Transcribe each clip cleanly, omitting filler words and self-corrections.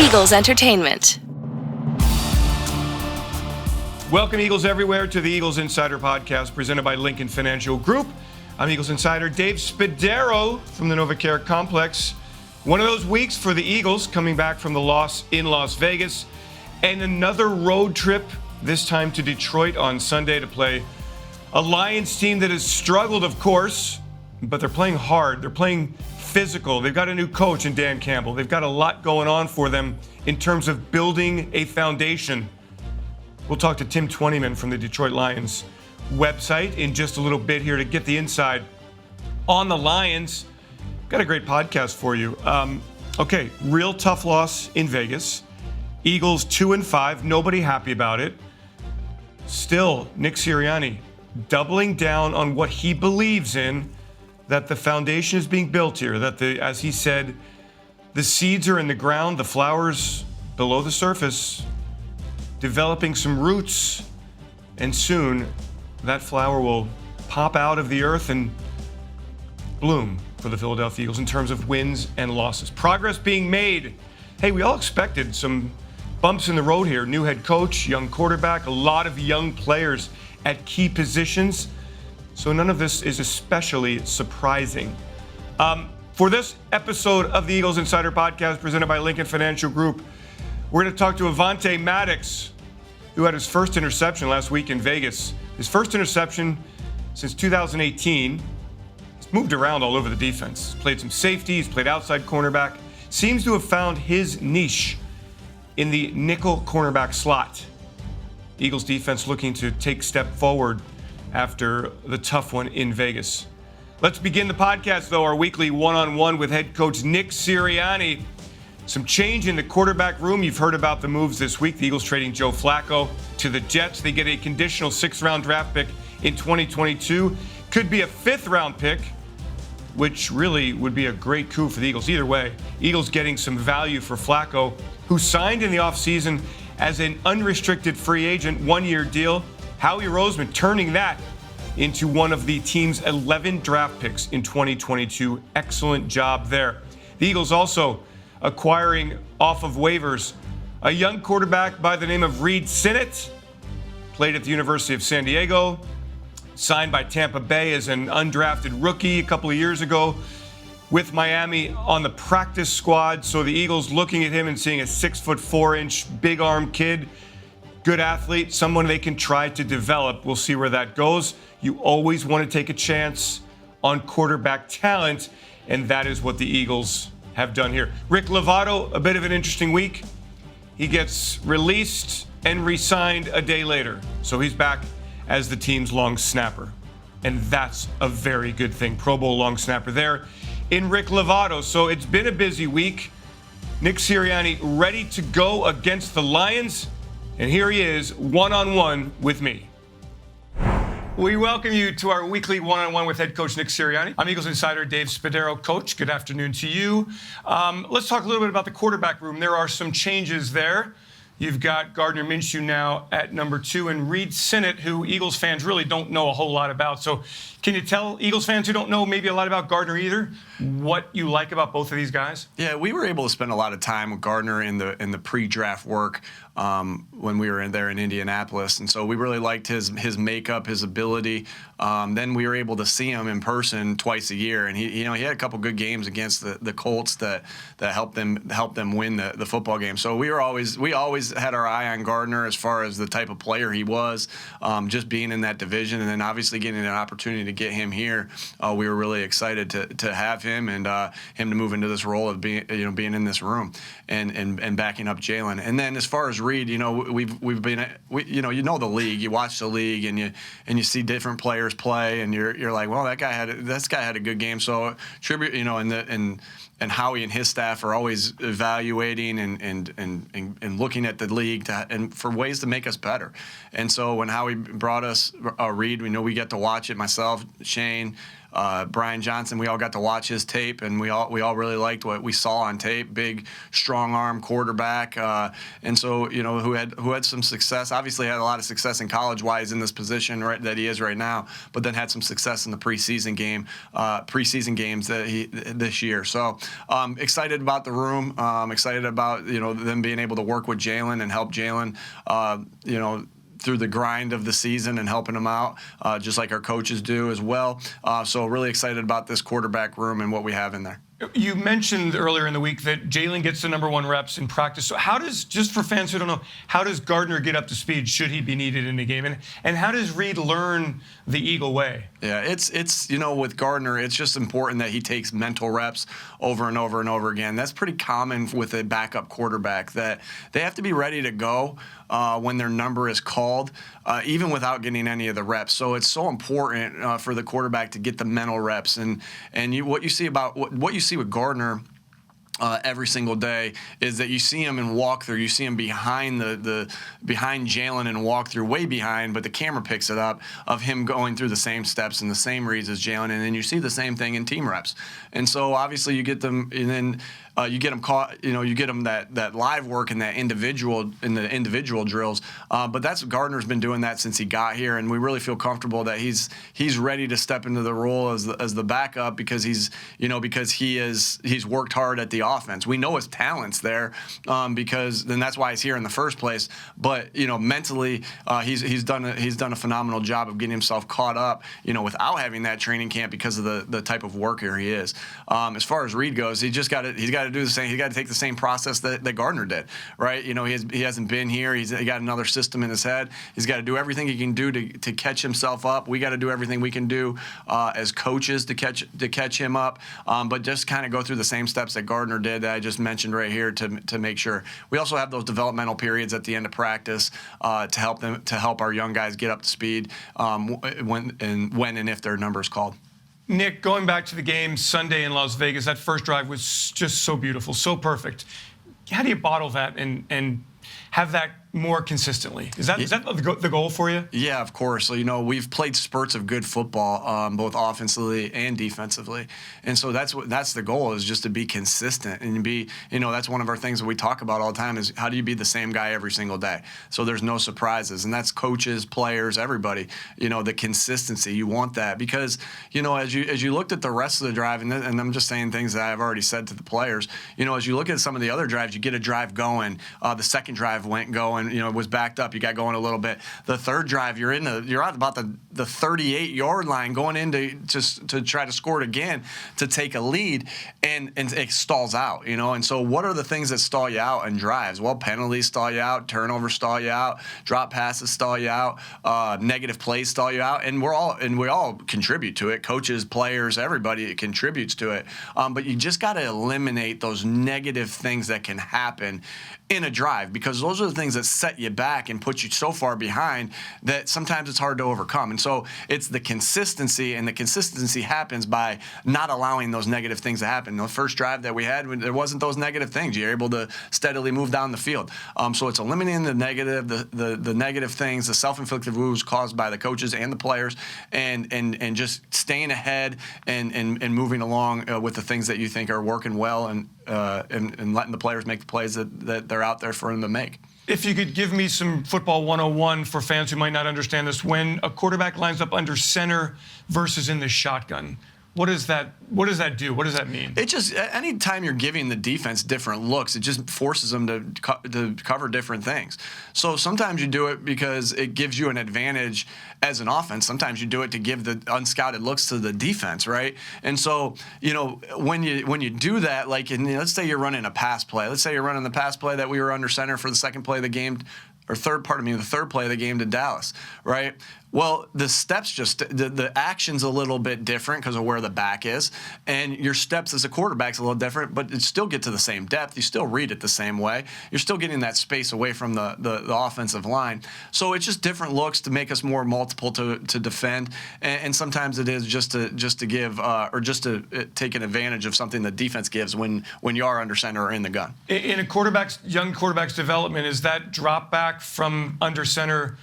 Eagles Entertainment. Welcome, Eagles everywhere, to the Eagles Insider Podcast presented by Lincoln Financial Group. I'm Eagles Insider Dave Spadaro from the NovaCare Complex. One of those weeks for the Eagles coming back from the loss in Las Vegas, and another road trip, this time to Detroit on Sunday to play a Lions team that has struggled, of course, but they're playing hard. They're playing physical. They've got a new coach in Dan Campbell. They've got a lot going on for them in terms of building a foundation. We'll talk to Tim Twentyman from the Detroit Lions website in just a little bit here to get the inside on the Lions. Got a great podcast for you. Okay, real tough loss in Vegas. Eagles 2-5, nobody happy about it. Still, Nick Sirianni doubling down on what he believes in, that the foundation is being built here, that as he said, the seeds are in the ground, the flowers below the surface, developing some roots, and soon that flower will pop out of the earth and bloom for the Philadelphia Eagles in terms of wins and losses. Progress being made. Hey, we all expected some bumps in the road here. New head coach, young quarterback, a lot of young players at key positions. So none of this is especially surprising. For this episode of the Eagles Insider Podcast presented by Lincoln Financial Group, we're going to talk to Avonte Maddox, who had his first interception last week in Vegas. His first interception since 2018. He's moved around all over the defense. He's played some safety, he's played outside cornerback. Seems to have found his niche in the nickel cornerback slot. Eagles defense looking to take step forward after the tough one in Vegas. Let's begin the podcast, though, our weekly one-on-one with head coach Nick Sirianni. Some change in the quarterback room. You've heard about the moves this week. The Eagles trading Joe Flacco to the Jets. They get a conditional 6th-round draft pick in 2022. Could be a 5th-round pick, which really would be a great coup for the Eagles. Either way, Eagles getting some value for Flacco, who signed in the offseason as an unrestricted free agent, 1-year deal. Howie Roseman turning that into one of the team's 11 draft picks in 2022. Excellent job there. The Eagles also acquiring off of waivers a young quarterback by the name of Reed Sinnett, played at the University of San Diego, signed by Tampa Bay as an undrafted rookie a couple of years ago with Miami on the practice squad. So the Eagles looking at him and seeing a 6'4" big arm kid, good athlete, someone they can try to develop. We'll see where that goes. You always want to take a chance on quarterback talent, and that is what the Eagles have done here. Rick Lovato, a bit of an interesting week. He gets released and re-signed a day later. So he's back as the team's long snapper. And that's a very good thing. Pro Bowl long snapper there in Rick Lovato. So it's been a busy week. Nick Sirianni ready to go against the Lions. And here he is, one-on-one with me. We welcome you to our weekly one-on-one with head coach Nick Sirianni. I'm Eagles Insider Dave Spadaro. Coach, good afternoon to you. Let's talk a little bit about the quarterback room. There are some changes there. You've got Gardner Minshew now at number 2 and Reed Sinnett, who Eagles fans really don't know a whole lot about. So can you tell Eagles fans who don't know maybe a lot about Gardner either what you like about both of these guys? Yeah, we were able to spend a lot of time with Gardner in the pre-draft work when we were in there in Indianapolis, and so we really liked his makeup, his ability. Then we were able to see him in person twice a year, and he had a couple good games against the Colts that helped them win the football game. So we always had our eye on Gardner as far as the type of player he was, just being in that division, and then obviously getting an opportunity to get him here. We were really excited to have him and him to move into this role of being in this room and backing up Jalen. And then as far as Reed, we've been the league. You watch the league and you see different players play, and you're like, well, this guy had a good game. So tribute, and Howie and his staff are always evaluating and looking at the league and for ways to make us better. And so when Howie brought us Reed, we get to watch it. Myself, Shane, Brian Johnson, we all got to watch his tape, and we all really liked what we saw on tape. Big, strong arm quarterback, and so who had some success. Obviously, had a lot of success in college. Why he's in this position that he is right now, but then had some success in the preseason games this year. So excited about the room. Excited about them being able to work with Jalen and help Jalen. Through the grind of the season and helping them out, just like our coaches do as well. So really excited about this quarterback room and what we have in there. You mentioned earlier in the week that Jalen gets the #1 reps in practice. So how does, just for fans who don't know, how does Gardner get up to speed should he be needed in the game? And how does Reed learn the Eagle way? Yeah, it's with Gardner, it's just important that he takes mental reps over and over and over again. That's pretty common with a backup quarterback, that they have to be ready to go when their number is called, even without getting any of the reps. So it's so important for the quarterback to get the mental reps. And what you see with Gardner every single day is that you see him in walkthrough. You see him behind behind Jalen and walkthrough, way behind, but the camera picks it up of him going through the same steps and the same reads as Jalen, and then you see the same thing in team reps. And so obviously you get them, and then you get them caught. You get them that live work and that individual drills. But that's Gardner's been doing that since he got here, and we really feel comfortable that he's ready to step into the role as the backup because he's worked hard at the offense. We know his talent's there because then that's why he's here in the first place. But mentally, he's done a phenomenal job of getting himself caught up. Without having that training camp because of the type of worker he is. As far as Reed goes, he's got to do the same. He's got to take the same process that Gardner did, right? He hasn't been here. He got another system in his head. He's got to do everything he can do to catch himself up. We got to do everything we can do as coaches to catch him up, but just kind of go through the same steps that Gardner did that I just mentioned right here to make sure. We also have those developmental periods at the end of practice to help our young guys get up to speed when and if their number is called. Nick, going back to the game Sunday in Las Vegas, that first drive was just so beautiful, so perfect. How do you bottle that and have that more consistently? Is that the goal for you? Yeah, of course. So, we've played spurts of good football, both offensively and defensively, and so that's the goal, is just to be consistent and be. That's one of our things that we talk about all the time, is how do you be the same guy every single day, so there's no surprises, and that's coaches, players, everybody. The consistency, you want that because as you looked at the rest of the drive, and I'm just saying things that I've already said to the players. As you look at some of the other drives, you get a drive going. The second drive went going. Was backed up. You got going a little bit. The third drive, you're at about the 38-yard line, going in to try to score it again to take a lead, and it stalls out. And so what are the things that stall you out in drives? Well, penalties stall you out, turnovers stall you out, drop passes stall you out, negative plays stall you out, and we all contribute to it. Coaches, players, everybody contributes to it. But you just got to eliminate those negative things that can happen in a drive, because those are the things that set you back and put you so far behind that sometimes it's hard to overcome. And so it's the consistency, and the consistency happens by not allowing those negative things to happen. The first drive that we had, there wasn't those negative things. You're able to steadily move down the field. So it's eliminating the negative, the negative things, the self-inflicted wounds caused by the coaches and the players, and just staying ahead and moving along with the things that you think are working well, and letting the players make the plays that they're out there for them to make. If you could give me some football 101 for fans who might not understand this, when a quarterback lines up under center versus in the shotgun, what does that do? What does that mean? It just, anytime you're giving the defense different looks, it just forces them to cover different things. So sometimes you do it because it gives you an advantage as an offense. Sometimes you do it to give the unscouted looks to the defense, right? And so, when you do that, like let's say you're running a pass play. Let's say you're running the pass play that we were under center for the second play of the game, the third play of the game to Dallas, right? Well, the steps the action's a little bit different because of where the back is, and your steps as a quarterback's a little different, but it still get to the same depth. You still read it the same way. You're still getting that space away from the offensive line. So it's just different looks to make us more multiple to defend, and sometimes it is just to give or just to take an advantage of something the defense gives when you are under center or in the gun. In a young quarterback's development, is that drop back from under center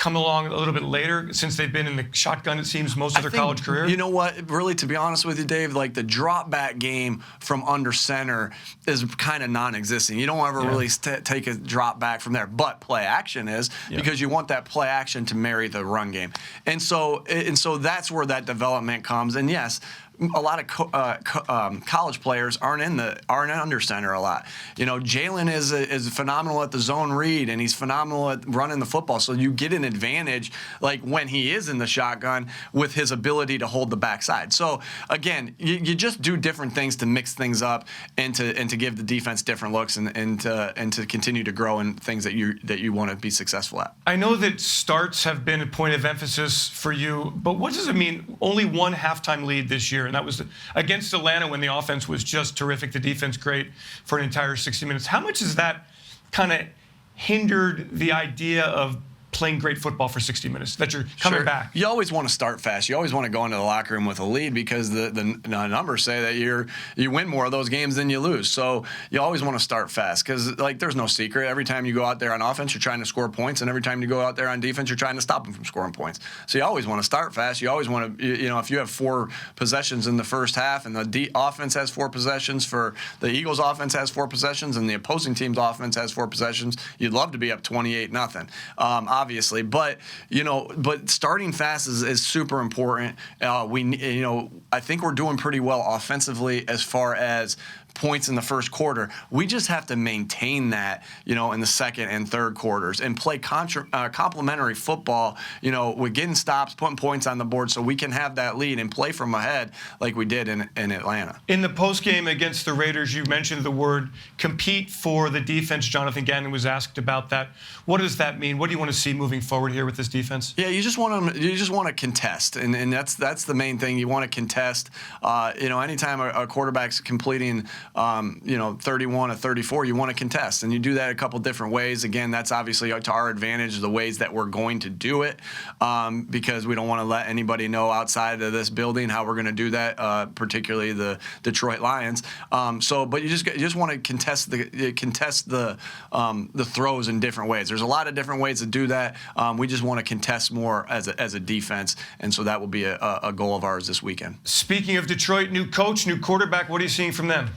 come along a little bit later since they've been in the shotgun, it seems, most of their college career? You know what? Really, to be honest with you, Dave, like the drop back game from under center is kind of non-existent. You don't ever really take a drop back from there, but play action is because you want that play action to marry the run game. And so that's where that development comes. And yes, a lot of college players aren't under center a lot. You know, Jalen is phenomenal at the zone read, and he's phenomenal at running the football. So you get an advantage, like when he is in the shotgun, with his ability to hold the backside. So again, you just do different things to mix things up and to give the defense different looks and to continue to grow in things that you want to be successful at. I know that starts have been a point of emphasis for you, but what does it mean? Only one halftime lead this year. And that was against Atlanta when the offense was just terrific, the defense great for an entire 60 minutes. How much has that kind of hindered the idea of playing great football for 60 minutes, that you're coming back? You always want to start fast. You always want to go into the locker room with a lead because the numbers say that you win more of those games than you lose. So you always want to start fast because, like, there's no secret. Every time you go out there on offense, you're trying to score points, and every time you go out there on defense, you're trying to stop them from scoring points. So you always want to start fast. You always want to, if you have 4 possessions in the first half and the offense has 4 possessions, for the Eagles offense has 4 possessions and the opposing team's offense has 4 possessions, you'd love to be up 28-0. Obviously, but starting fast is super important. I think we're doing pretty well offensively as far as points in the first quarter. We just have to maintain that, in the second and third quarters and play complementary football, with getting stops, putting points on the board so we can have that lead and play from ahead like we did in Atlanta. In the postgame against the Raiders, you mentioned the word compete for the defense. Jonathan Gannon was asked about that. What does that mean? What do you want to see moving forward here with this defense? Yeah, you just want to contest, and that's the main thing. You want to contest. Anytime a quarterback's completing 31 or 34, you want to contest, and you do that a couple different ways. Again, that's obviously to our advantage, the ways that we're going to do it, because we don't want to let anybody know outside of this building how we're going to do that, particularly the Detroit Lions. But you just want to contest the throws in different ways. There's a lot of different ways to do that. We just want to contest more as a defense, and so that will be a goal of ours this weekend. Speaking of Detroit, new coach, new quarterback, what are you seeing from them?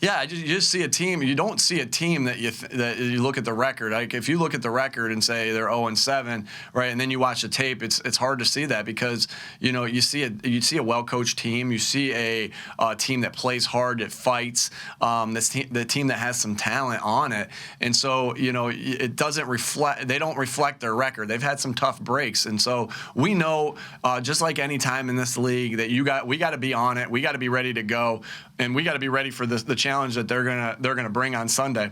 Yeah, you just see a team. You don't see a team that you look at the record. Like if you look at the record and say they're 0-7, right, and then you watch the tape, it's hard to see that because you see a well-coached team. You see a team that plays hard, that fights. The team that has some talent on it, and so it doesn't reflect. They don't reflect their record. They've had some tough breaks, and so we know just like any time in this league that we got to be on it. We got to be ready to go, and we got to be ready for the challenge that they're gonna bring on Sunday,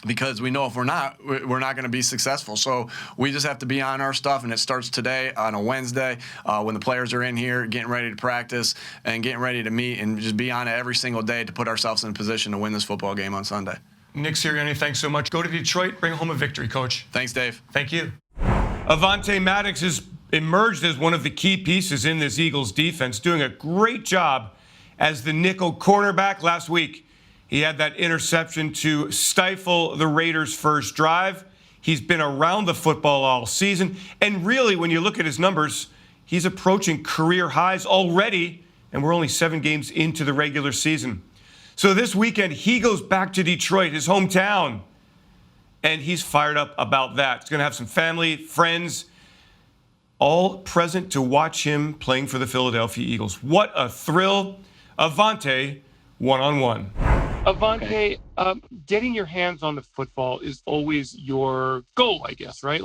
because we know if we're not going to be successful. So we just have to be on our stuff, and it starts today on a Wednesday when the players are in here getting ready to practice and getting ready to meet, and just be on it every single day to put ourselves in a position to win this football game on Sunday. Nick Sirianni, thanks so much. Go to Detroit, bring home a victory, Coach. Thanks, Dave. Thank you. Avonte Maddox has emerged as one of the key pieces in this Eagles defense, doing a great job as the nickel cornerback. Last week, he had that interception to stifle the Raiders' first drive. He's been around the football all season. And really, when you look at his numbers, he's approaching career highs already, and we're only 7 games into the regular season. So this weekend, he goes back to Detroit, his hometown, and he's fired up about that. He's going to have some family, friends, all present to watch him playing for the Philadelphia Eagles. What a thrill. Avonte, one-on-one. Avonte, getting your hands on the football is always your goal, I guess, right?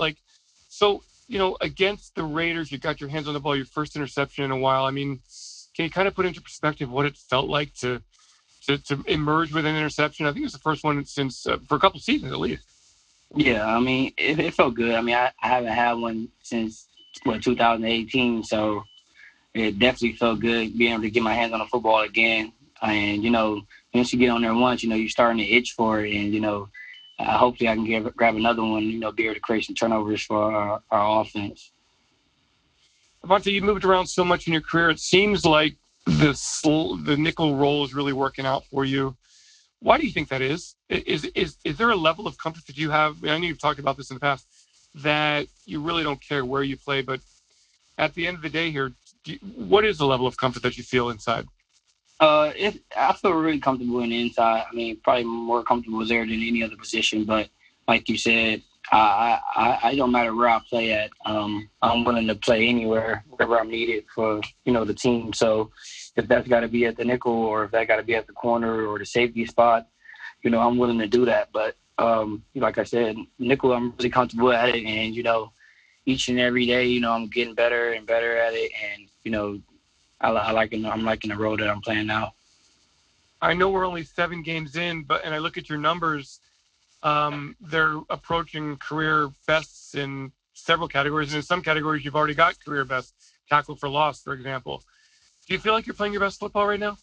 Against the Raiders, you got your hands on the ball, your first interception in a while. I mean, can you kind of put into perspective what it felt like to emerge with an interception? I think it was the first one since for a couple seasons at least. Yeah, I mean, it felt good. I mean, I haven't had one since 2018, so it definitely felt good being able to get my hands on the football again. And once you get on there once, you're starting to itch for it, and hopefully I can grab another one. Be able to create some turnovers for our offense. Avonte, you moved around so much in your career. It seems like the nickel role is really working out for you. Why do you think that is? Is there a level of comfort that you have? I know you've talked about this in the past. that you really don't care where you play, but at the end of the day here, what is the level of comfort that you feel inside? I feel really comfortable in the inside. I mean, probably more comfortable there than any other position. But like you said, I don't matter where I play at. I'm willing to play anywhere, wherever I'm needed for the team. So if that's got to be at the nickel or if that got to be at the corner or the safety spot, I'm willing to do that. But like I said, nickel, I'm really comfortable at it, and each and every day, I'm getting better and better at it, and I'm liking the role that I'm playing now. I know we're only 7 games in, and I look at your numbers. They're approaching career bests in several categories, and in some categories you've already got career best. Tackle for loss, for example. Do you feel like you're playing your best football right now?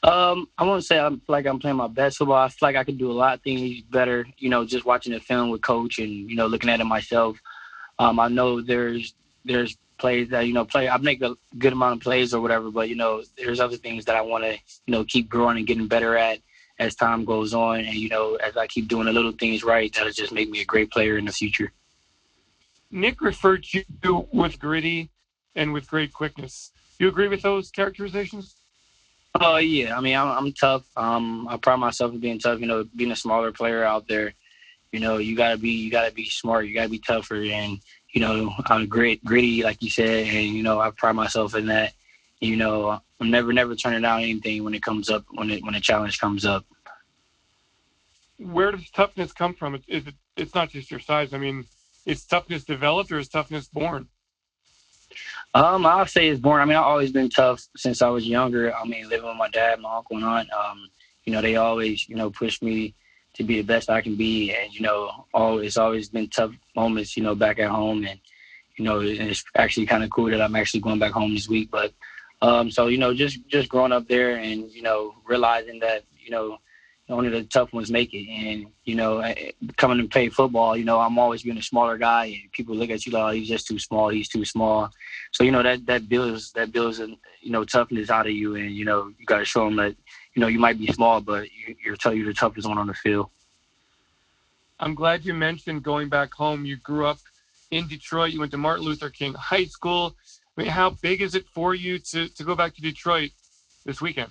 I won't say I feel like I'm playing my best football. I feel like I could do a lot of things better. Just watching the film with coach and looking at it myself. I know there's plays that I make a good amount of plays or whatever, but there's other things that I want to keep growing and getting better at as time goes on, and as I keep doing the little things right, that'll just make me a great player in the future. Nick referred to you with gritty and with great quickness. You agree with those characterizations? Oh yeah, I mean I'm tough. I pride myself in being tough. Being a smaller player out there, you gotta be smart. You gotta be tougher, and I'm gritty, like you said, and I pride myself in that. I'm never turning down anything when it comes up, when a challenge comes up. Where does toughness come from? It's not just your size. I mean, is toughness developed or is toughness born? I'll say it's born. I mean, I've always been tough since I was younger. I mean, living with my dad, my uncle, and aunt. They always, push me to be the best I can be, and it's always been tough moments, back at home, and it's actually kind of cool that I'm actually going back home this week. But so just growing up there and realizing that only the tough ones make it, and coming to play football, I'm always being a smaller guy, and people look at you like, oh, he's just too small. He's too small. So that builds toughness out of you, and you got to show them that you might be small, but you're the toughest one on the field. I'm glad you mentioned going back home. You grew up in Detroit. You went to Martin Luther King High School. I mean, how big is it for you to go back to Detroit this weekend?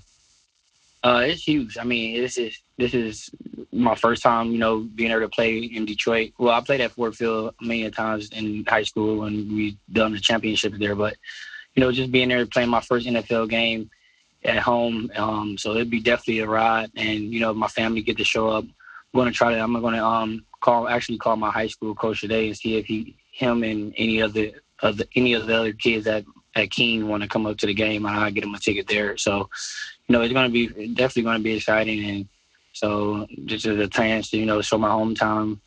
It's huge. I mean, this is my first time, being able to play in Detroit. Well, I played at Ford Field many times in high school when we done the championships there. But, just being there playing my first NFL game at home. So it'd be definitely a ride. And, my family get to show up. I'm going to call my high school coach today and see if him and any of the other kids at King want to come up to the game, and I'll get them a ticket there. So, it's definitely going to be exciting. And so this is a chance to, show my hometown,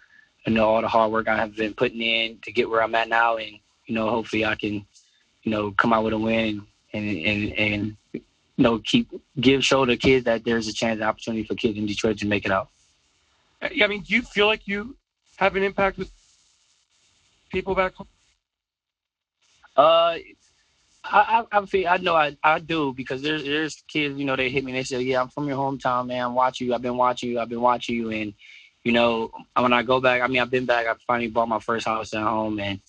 all the hard work I have been putting in to get where I'm at now. And, hopefully I can, come out with a win and show the kids that there's a chance, opportunity for kids in Detroit to make it out. I mean, do you feel like you have an impact with people back home? I know I do, because there's kids, they hit me and they say, yeah, I'm from your hometown, man. I'm watching you. I've been watching you. And, when I go back, I mean, I've been back. I finally bought my first house at home and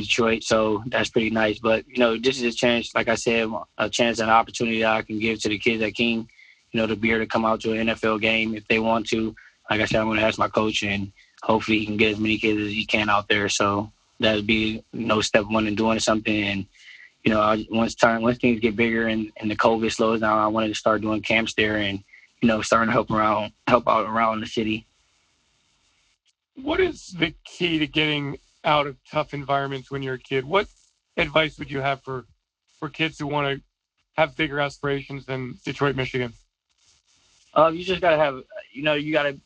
Detroit. So that's pretty nice. But, this is a chance, like I said, a chance and an opportunity that I can give to the kids at King, to be able to come out to an NFL game if they want to. Like I said, I'm going to ask my coach, and hopefully he can get as many kids as he can out there. So that would be, step one in doing something. And, once things get bigger and the COVID slows down, I wanted to start doing camps there and, starting to help out around the city. What is the key to getting out of tough environments when you're a kid? What advice would you have for kids who want to have bigger aspirations than Detroit, Michigan? You just got to have, you got to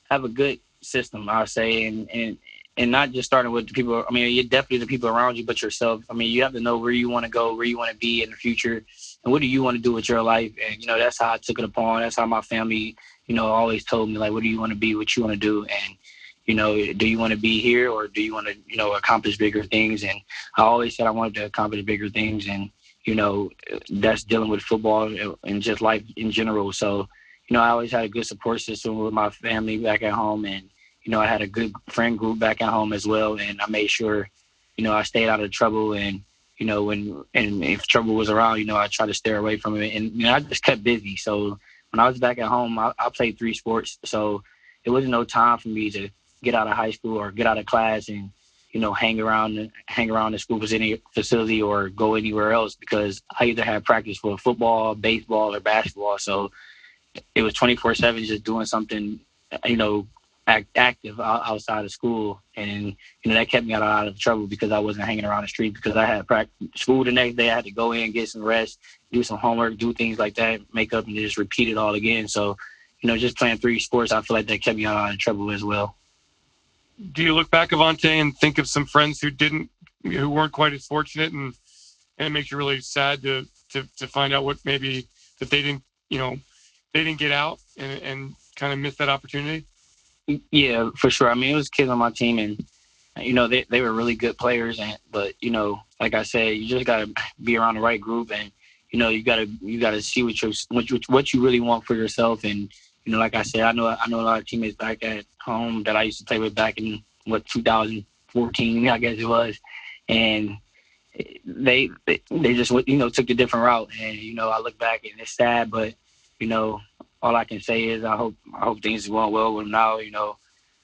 have a good system, I would say, and not just starting with the people. I mean, you're definitely the people around you, but yourself. I mean, you have to know where you want to go, where you want to be in the future, and what do you want to do with your life. And, that's how I took it upon. That's how my family, always told me, like, what do you want to be, what you want to do? And, do you want to be here, or do you want to, accomplish bigger things? And I always said I wanted to accomplish bigger things. And, that's dealing with football and just life in general. So, I always had a good support system with my family back at home. And, I had a good friend group back at home as well, and I made sure, I stayed out of trouble, and if trouble was around, I tried to steer away from it, and I just kept busy. So when I was back at home, I played 3 sports, so it wasn't no time for me to get out of high school or get out of class and hang around the school facility or go anywhere else, because I either had practice for football, baseball, or basketball. So it was 24/7 just doing something, active outside of school. And, that kept me out of trouble, because I wasn't hanging around the street, because I had school the next day. I had to go in, get some rest, do some homework, do things like that, make up, and just repeat it all again. So, just playing 3 sports, I feel like that kept me out of trouble as well. Do you look back, Avonte, and think of some friends who weren't quite as fortunate, and it makes you really sad to find out what maybe that they didn't get out and kind of miss that opportunity? Yeah, for sure. I mean, it was kids on my team, and they were really good players, but like I said, you just gotta be around the right group, and you gotta see what you really want for yourself. And like I said, I know a lot of teammates back at home that I used to play with back in 2014, I guess it was, and they just took a different route. And I look back and it's sad, but all I can say is I hope things are going well with them now.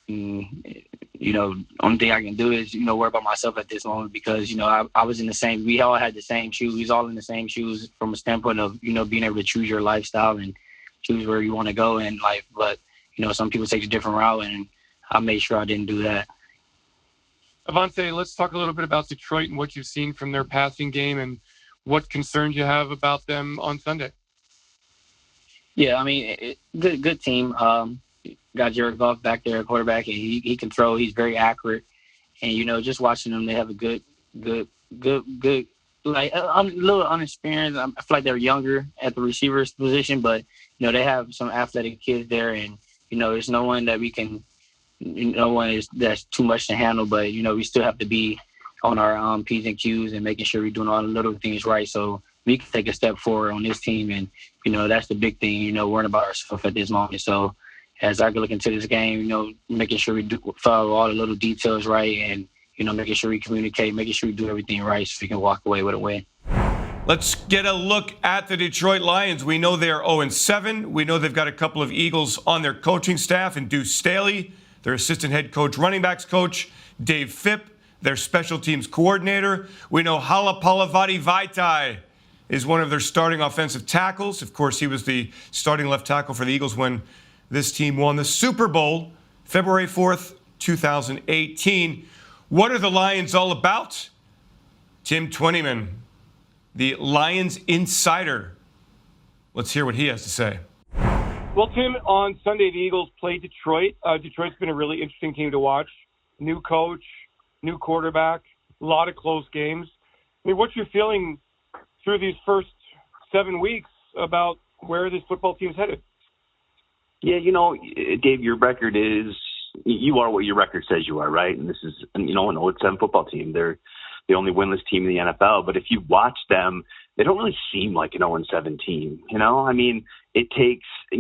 Only thing I can do is worry about myself at this moment, because I was in the same. We all had the same shoes. We was all in the same shoes from a standpoint of being able to choose your lifestyle and choose where you want to go in life. But some people take a different route, and I made sure I didn't do that. Avonte, let's talk a little bit about Detroit and what you've seen from their passing game and what concerns you have about them on Sunday. Yeah, I mean, good team. Got Jared Goff back there at quarterback, and he can throw. He's very accurate. And, just watching them, they have a good, like, I'm a little unexperienced. I feel like they're younger at the receivers position, but, they have some athletic kids there, and, there's no one that we can, that's too much to handle, but, we still have to be on our P's and Q's and making sure we're doing all the little things right, so we can take a step forward on this team. And, that's the big thing, worrying about ourselves at this moment. So as I look into this game, making sure we follow all the little details right, and, making sure we communicate, making sure we do everything right so we can walk away with a win. Let's get a look at the Detroit Lions. We know they're 0-7. We know they've got a couple of Eagles on their coaching staff, and Deuce Staley, their assistant head coach, running backs coach, Dave Phipp, their special teams coordinator. We know Halapalavati Vaitai is one of their starting offensive tackles. Of course, he was the starting left tackle for the Eagles when this team won the Super Bowl, February 4th, 2018. What are the Lions all about? Tim Twentyman, the Lions insider. Let's hear what he has to say. Well, Tim, on Sunday, the Eagles played Detroit. Detroit's been a really interesting team to watch. New coach, new quarterback, a lot of close games. I mean, what's your feeling through these first 7 weeks about where this football team's headed? Yeah, Dave, your record is, you are what your record says you are, right? And this is, an 0-7 football team. They're the only winless team in the NFL. But if you watch them, they don't really seem like an 0-7 team. I mean, it takes, a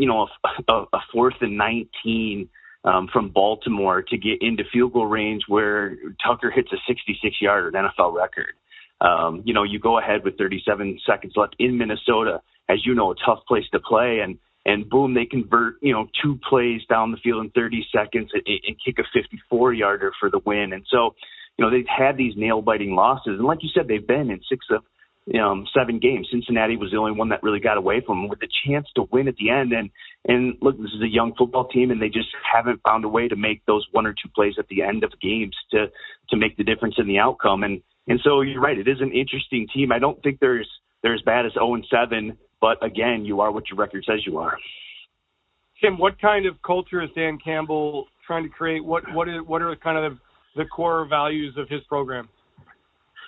4th and 19 from Baltimore to get into field goal range where Tucker hits a 66-yard NFL record. You go ahead with 37 seconds left in Minnesota, as a tough place to play, and boom, they convert, 2 plays down the field in 30 seconds and kick a 54-yarder for the win. And so, they've had these nail-biting losses. And like you said, they've been in 6 of 7 games. Cincinnati was the only one that really got away from them with a chance to win at the end. And look, this is a young football team, and they just haven't found a way to make those 1 or 2 plays at the end of games to make the difference in the outcome. And so you're right, it is an interesting team. I don't think they're as bad as 0-7, but again, you are what your record says you are. Tim, what kind of culture is Dan Campbell trying to create? What are kind of the core values of his program?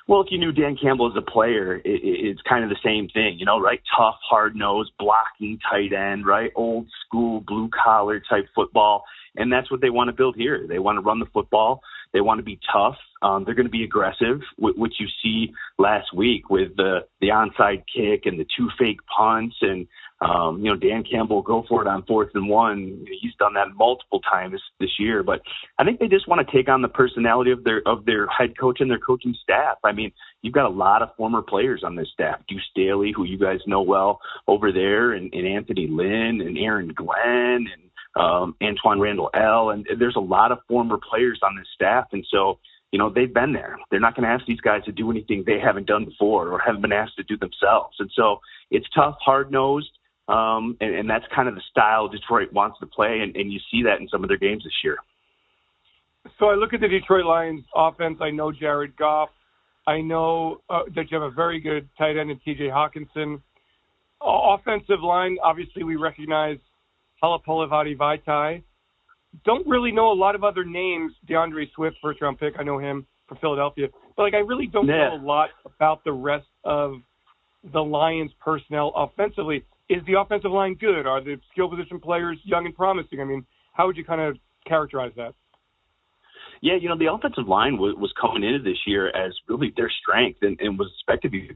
Well, if you knew Dan Campbell as a player, it's kind of the same thing, right? Tough, hard-nosed, blocking tight end, right? Old school, blue collar type football. And that's what they want to build here. They want to run the football. They want to be tough. They're going to be aggressive, which you see last week with the onside kick and the 2 fake punts. And, Dan Campbell go for it on 4th and 1. He's done that multiple times this year. But I think they just want to take on the personality of their head coach and their coaching staff. I mean, you've got a lot of former players on this staff. Deuce Staley, who you guys know well over there, and Anthony Lynn and Aaron Glenn and Antoine Randall L. And there's a lot of former players on this staff. And so, they've been there. They're not going to ask these guys to do anything they haven't done before or haven't been asked to do themselves. And so it's tough, hard-nosed, and that's kind of the style Detroit wants to play, and you see that in some of their games this year. So I look at the Detroit Lions offense. I know Jared Goff. I know that you have a very good tight end in T.J. Hawkinson. Offensive line, obviously we recognize Halapoulivaati Vaitai. Don't really know a lot of other names. DeAndre Swift, first-round pick. I know him from Philadelphia. But, I really don't know a lot about the rest of the Lions personnel offensively. Is the offensive line good? Are the skill position players young and promising? I mean, how would you kind of characterize that? Yeah, the offensive line was coming into this year as really their strength and was expected to be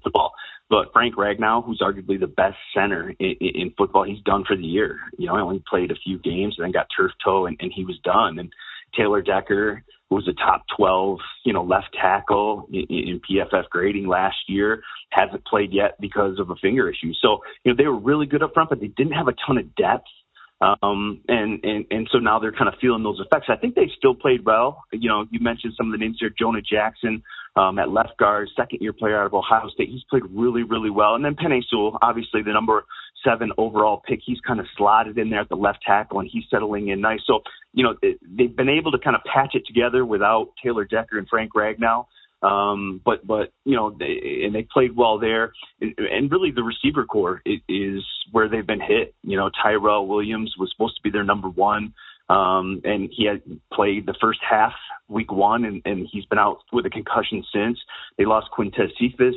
football. But Frank Ragnow, who's arguably the best center in football, he's done for the year. He only played a few games and then got turf toe, and he was done. And Taylor Decker, who was a top 12, left tackle in PFF grading last year, hasn't played yet because of a finger issue. So, they were really good up front, but they didn't have a ton of depth. And so now they're kind of feeling those effects. I think they still played well. You mentioned some of the names there. Jonah Jackson at left guard, second-year player out of Ohio State. He's played really, really well. And then Penei Sewell, obviously the number 7 overall pick. He's kind of slotted in there at the left tackle, and he's settling in nice. So, they've been able to kind of patch it together without Taylor Decker and Frank Ragnow. But they played well there, and really the receiver core is where they've been hit. Tyrell Williams was supposed to be their number 1, and he had played the first half week 1, and he's been out with a concussion since. They lost Quintez Cephas,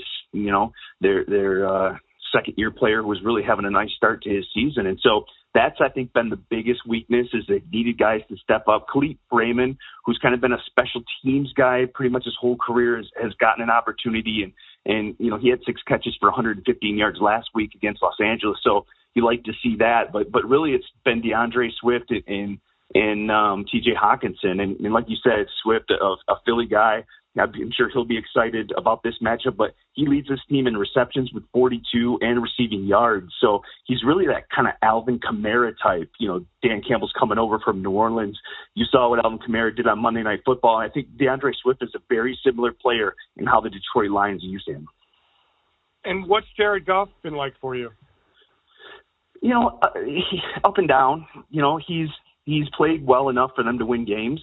their second-year player who was really having a nice start to his season, and so that's, I think, been the biggest weakness is they needed guys to step up. Khalif Raymond, who's kind of been a special teams guy pretty much his whole career, has gotten an opportunity. And he had 6 catches for 115 yards last week against Los Angeles. So you like to see that. But really it's been DeAndre Swift and T.J. Hawkinson. And like you said, Swift, a Philly guy. I'm sure he'll be excited about this matchup, but he leads his team in receptions with 42 and receiving yards. So he's really that kind of Alvin Kamara type. Dan Campbell's coming over from New Orleans. You saw what Alvin Kamara did on Monday Night Football. And I think DeAndre Swift is a very similar player in how the Detroit Lions use him. And what's Jared Goff been like for you? Up and down. He's played well enough for them to win games.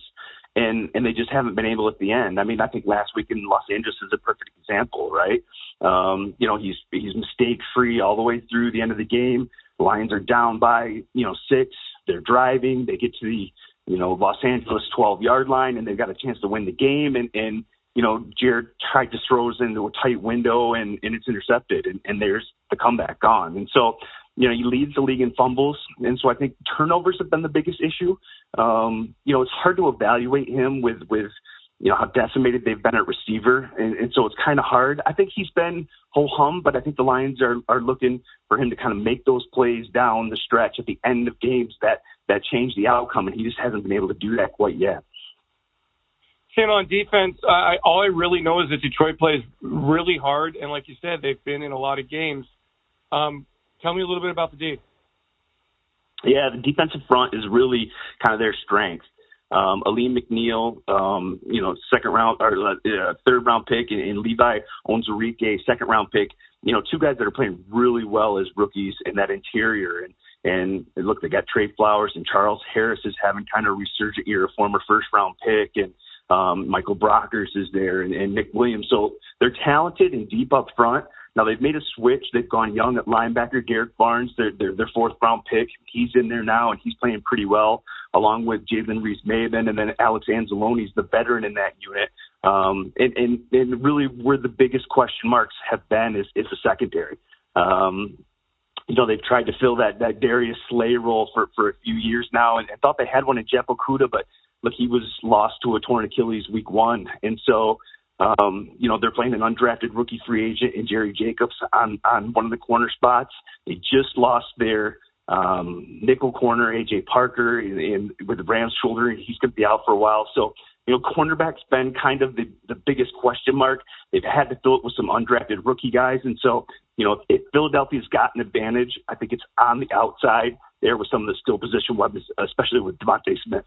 And they just haven't been able at the end. I mean, I think last week in Los Angeles is a perfect example, right? He's mistake-free all the way through the end of the game. The Lions are down by, 6. They're driving. They get to the, Los Angeles 12-yard line, and they've got a chance to win the game. And Jared tried to throw us into a tight window, and it's intercepted. And there's the comeback gone. And so, he leads the league in fumbles. And so I think turnovers have been the biggest issue. It's hard to evaluate him with how decimated they've been at receiver. And so it's kind of hard. I think he's been ho-hum, but I think the Lions are looking for him to kind of make those plays down the stretch at the end of games that change the outcome. And he just hasn't been able to do that quite yet. Sam, on defense, all I really know is that Detroit plays really hard. And like you said, they've been in a lot of games. Tell me a little bit about the D. Yeah, the defensive front is really kind of their strength. Aleem McNeil, third round pick, and Levi Onwuzurike, second round pick. 2 guys that are playing really well as rookies in that interior. And look, they got Trey Flowers, and Charles Harris is having kind of a resurgent year, a former first round pick, and Michael Brockers is there, and Nick Williams. So they're talented and deep up front. Now, they've made a switch. They've gone young at linebacker. Garrett Barnes, their 4th-round pick. He's in there now, and he's playing pretty well, along with Jalen Reese-Maven, and then Alex Anzalone's the veteran in that unit. And really where the biggest question marks have been is the secondary. they've tried to fill that Darius Slay role for a few years now, and thought they had one in Jeff Okudah, but look, he was lost to a torn Achilles week 1. And so, they're playing an undrafted rookie free agent in Jerry Jacobs on one of the corner spots. They just lost their nickel corner, A.J. Parker, with the Rams shoulder, and he's going to be out for a while. So, cornerback's been kind of the biggest question mark. They've had to fill it with some undrafted rookie guys. And so, if Philadelphia's got an advantage, I think it's on the outside there with some of the skill position weapons, especially with Devontae Smith.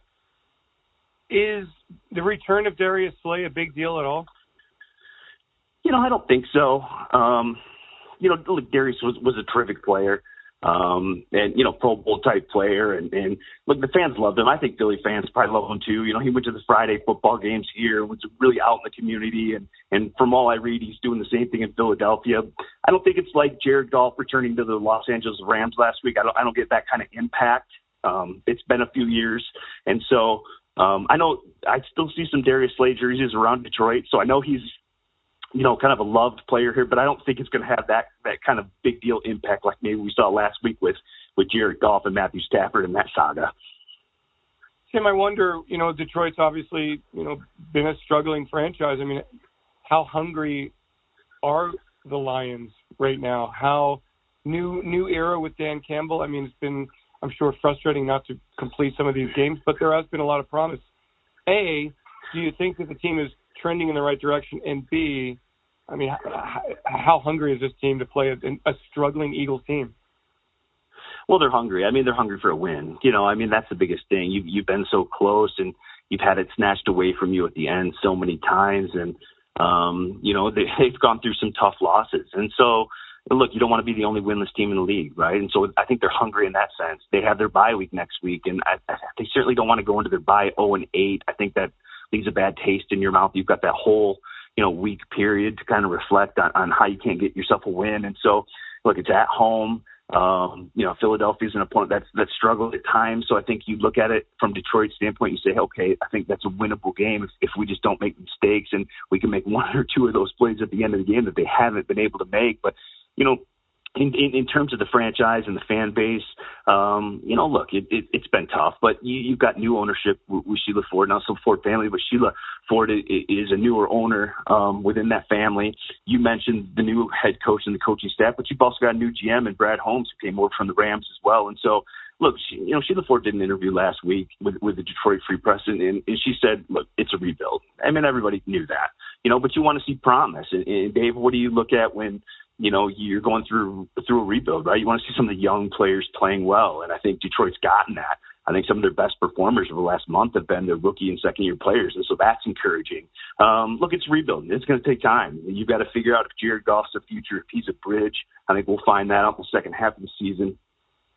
Is the return of Darius Slay a big deal at all? I don't think so. Look, Darius was a terrific player. And Pro Bowl type player, and look, the fans loved him. I think Philly fans probably love him too. He went to the Friday football games here, was really out in the community, and from all I read, he's doing the same thing in Philadelphia. I don't think it's like Jared Goff returning to the Los Angeles Rams last week. I don't get that kind of impact. It's been a few years, and so I know I still see some Darius Slay jerseys around Detroit, so I know he's kind of a loved player here, but I don't think it's going to have that kind of big deal impact like maybe we saw last week with Jared Goff and Matthew Stafford and that saga. Tim, I wonder, Detroit's obviously, been a struggling franchise. I mean, how hungry are the Lions right now? How new era with Dan Campbell? I mean, it's been, I'm sure, frustrating not to complete some of these games, but there has been a lot of promise. A, do you think that the team is trending in the right direction? And B, I mean, how hungry is this team to play a struggling Eagles team? Well, they're hungry. I mean, they're hungry for a win. That's the biggest thing. You've been so close, and you've had it snatched away from you at the end so many times. And, they've gone through some tough losses. And so, look, you don't want to be the only winless team in the league, right? And so I think they're hungry in that sense. They have their bye week next week, and they certainly don't want to go into their bye 0-8. I think that leaves a bad taste in your mouth. You've got that whole, week period to kind of reflect on how you can't get yourself a win. And so, look, it's at home. Philadelphia's an opponent that's struggled at times. So I think you look at it from Detroit's standpoint, you say, okay, I think that's a winnable game if we just don't make mistakes and we can make one or two of those plays at the end of the game that they haven't been able to make. But, in terms of the franchise and the fan base, look, it's been tough, but you've got new ownership with Sheila Ford, not so Ford family, but Sheila Ford is a newer owner within that family. You mentioned the new head coach and the coaching staff, but you've also got a new GM and Brad Holmes, who came over from the Rams as well. And so, look, Sheila Ford did an interview last week with the Detroit Free Press, and she said, look, it's a rebuild. I mean, everybody knew that, but you want to see promise. And Dave, what do you look at when you're going through a rebuild, right? You want to see some of the young players playing well, and I think Detroit's gotten that. I think some of their best performers over the last month have been their rookie and second-year players, and so that's encouraging. Look, it's rebuilding. It's going to take time. You've got to figure out if Jared Goff's a future, if he's a bridge. I think we'll find that out in the second half of the season.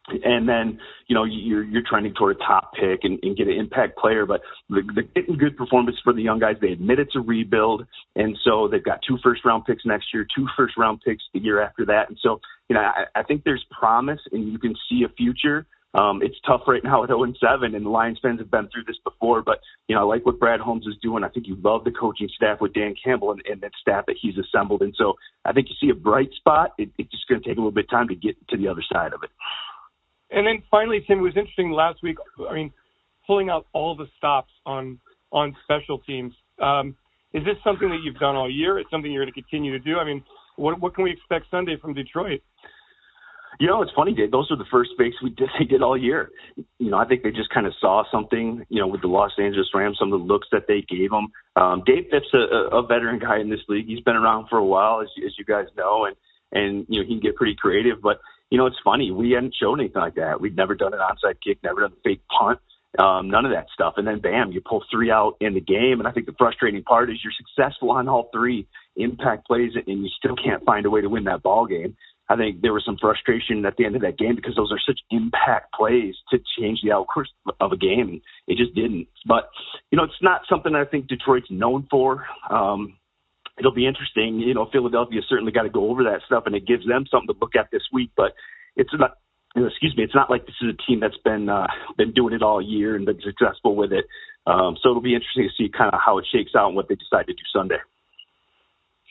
And then, you're trending toward a top pick and get an impact player, but they're getting good performance for the young guys. They admit it's a rebuild, and so they've got 2 first-round picks next year, 2 first-round picks the year after that. And so, I think there's promise, and you can see a future. It's tough right now at 0-7, and the Lions fans have been through this before, but, I like what Brad Holmes is doing. I think you love the coaching staff with Dan Campbell and that staff that he's assembled. And so I think you see a bright spot. It's just going to take a little bit of time to get to the other side of it. And then finally, Tim, it was interesting last week, pulling out all the stops on special teams. Is this something that you've done all year? It's something you're going to continue to do? I mean, what can we expect Sunday from Detroit? It's funny, Dave. Those are the first fakes they did all year. I think they just kind of saw something, with the Los Angeles Rams, some of the looks that they gave them. Dave Phipp's a veteran guy in this league. He's been around for a while, as you guys know, and he can get pretty creative. But, it's funny. We hadn't shown anything like that. We'd never done an onside kick, never done a fake punt, none of that stuff. And then, bam, you pull 3 out in the game. And I think the frustrating part is you're successful on all 3 impact plays, and you still can't find a way to win that ball game. I think there was some frustration at the end of that game because those are such impact plays to change the outcourse of a game. It just didn't. But, it's not something I think Detroit's known for. It'll be interesting. Philadelphia certainly got to go over that stuff, and it gives them something to look at this week. But it's not, it's not like this is a team that's been doing it all year and been successful with it. So it'll be interesting to see kind of how it shakes out and what they decide to do Sunday.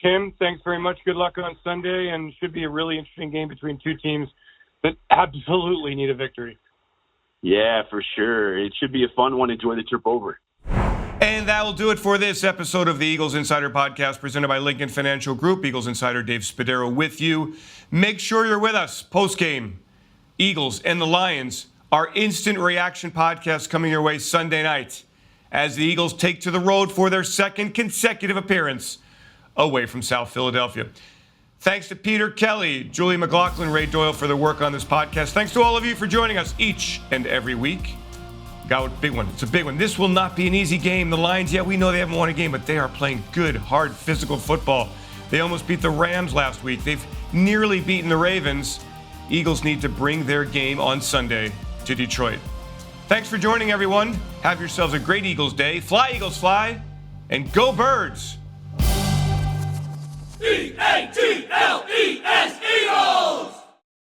Tim, thanks very much. Good luck on Sunday, and should be a really interesting game between 2 teams but absolutely need a victory. Yeah, for sure. It should be a fun one. Enjoy the trip over. And that will do it for this episode of the Eagles Insider Podcast presented by Lincoln Financial Group. Eagles Insider Dave Spadaro with you. Make sure you're with us post-game. Eagles and the Lions, our instant reaction podcast coming your way Sunday night as the Eagles take to the road for their second consecutive appearance away from South Philadelphia. Thanks to Peter Kelly, Julie McLaughlin, Ray Doyle for their work on this podcast. Thanks to all of you for joining us each and every week. Got a big one. It's a big one. This will not be an easy game. The Lions, we know they haven't won a game, but they are playing good, hard, physical football. They almost beat the Rams last week. They've nearly beaten the Ravens. Eagles need to bring their game on Sunday to Detroit. Thanks for joining, everyone. Have yourselves a great Eagles day. Fly, Eagles, fly, and go Birds! E-A-T